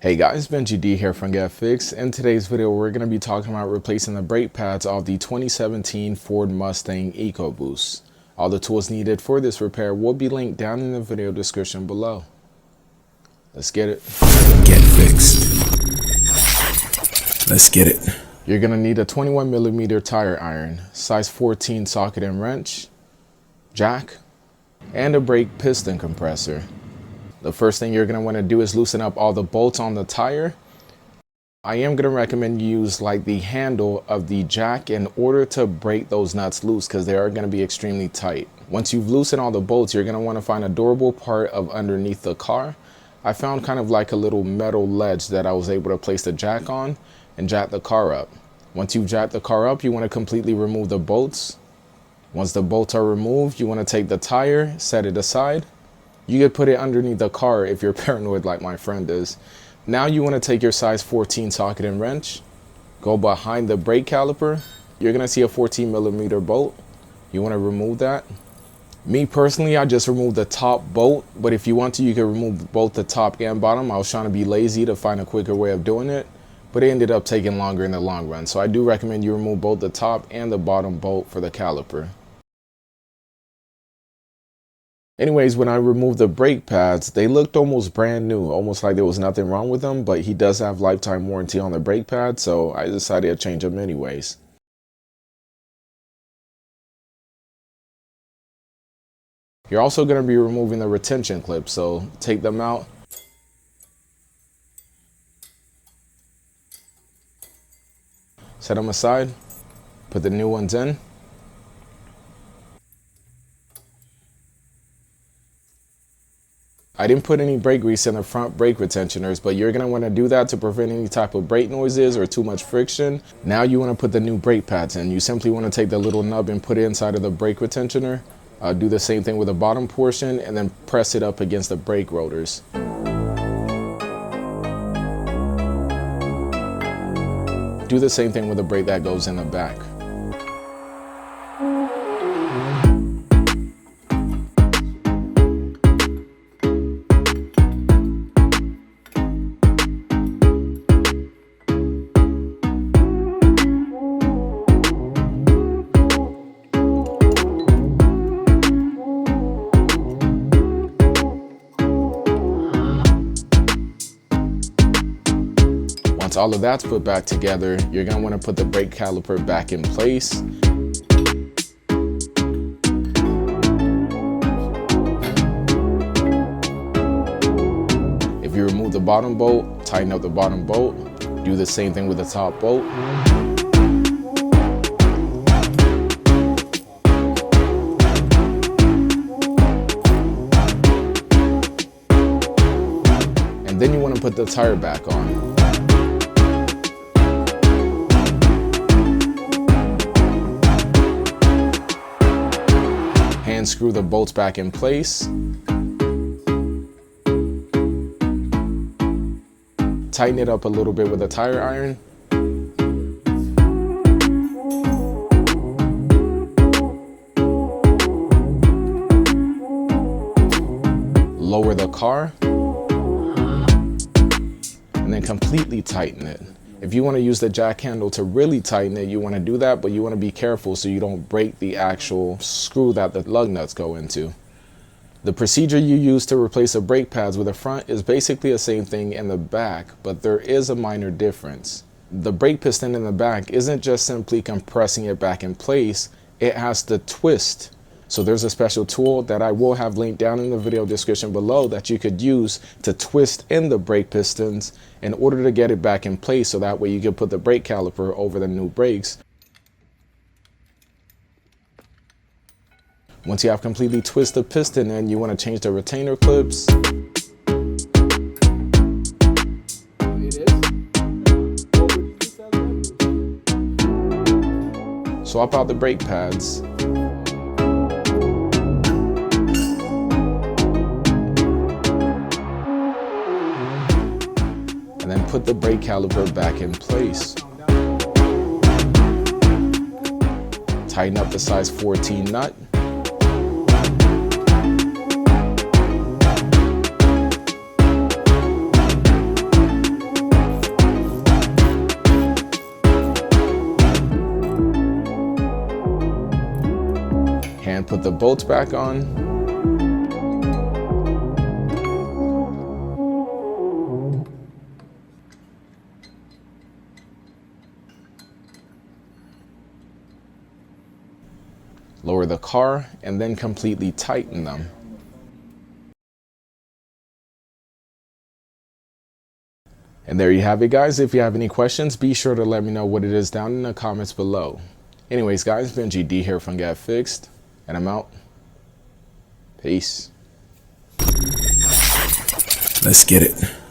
Hey guys, Benji D here from Get Fixed. In today's video, we're going to be talking about replacing the brake pads of the 2017 Ford Mustang EcoBoost. All the tools needed for this repair will be linked down in the video description below. Let's get it. Get fixed. Let's get it. You're going to need a 21mm tire iron, size 14 socket and wrench, jack, and a brake piston compressor. The first thing you're going to want to do is loosen up all the bolts on the tire. I am going to recommend you use like the handle of the jack in order to break those nuts loose because they are going to be extremely tight. Once you've loosened all the bolts, you're going to want to find a durable part of underneath the car. I found kind of like a little metal ledge that I was able to place the jack on and jack the car up. Once you've jacked the car up, you want to completely remove the bolts. Once the bolts are removed, you want to take the tire, set it aside. You could put it underneath the car if you're paranoid like my friend is. Now you want to take your size 14 socket and wrench, go behind the brake caliper. You're going to see a 14mm bolt. You want to remove that. Me personally, I just removed the top bolt, but if you want to, you can remove both the top and bottom. I was trying to be lazy to find a quicker way of doing it, but it ended up taking longer in the long run. So I do recommend you remove both the top and the bottom bolt for the caliper. Anyways, when I removed the brake pads, they looked almost brand new, almost like there was nothing wrong with them, but he does have lifetime warranty on the brake pads, so I decided to change them anyways. You're also going to be removing the retention clips, so take them out. Set them aside, put the new ones in. I didn't put any brake grease in the front brake retentioners, but you're going to want to do that to prevent any type of brake noises or too much friction. Now you want to put the new brake pads in. You simply want to take the little nub and put it inside of the brake retentioner. Do the same thing with the bottom portion and then press it up against the brake rotors. Do the same thing with the brake that goes in the back. Once all of that's put back together, you're going to want to put the brake caliper back in place. If you remove the bottom bolt, tighten up the bottom bolt. Do the same thing with the top bolt. And then you want to put the tire back on. Hand screw the bolts back in place. Tighten it up a little bit with a tire iron. Lower the car. And then completely tighten it. If you want to use the jack handle to really tighten it, you want to do that, but you want to be careful so you don't break the actual screw that the lug nuts go into. The procedure you use to replace the brake pads with the front is basically the same thing in the back, but there is a minor difference. The brake piston in the back isn't just simply compressing it back in place, it has to twist. So there's a special tool that I will have linked down in the video description below that you could use to twist in the brake pistons in order to get it back in place, so that way you can put the brake caliper over the new brakes. Once you have completely twisted the piston in, you want to change the retainer clips. Swap out the brake pads. And then put the brake caliper back in place. Tighten up the size 14 nut. and put the bolts back on. Lower the car and then completely tighten them. And there you have it, guys. If you have any questions, be sure to let me know what it is down in the comments below. Anyways, guys, Benji D here from Get Fixed, and I'm out. Peace. Let's get it.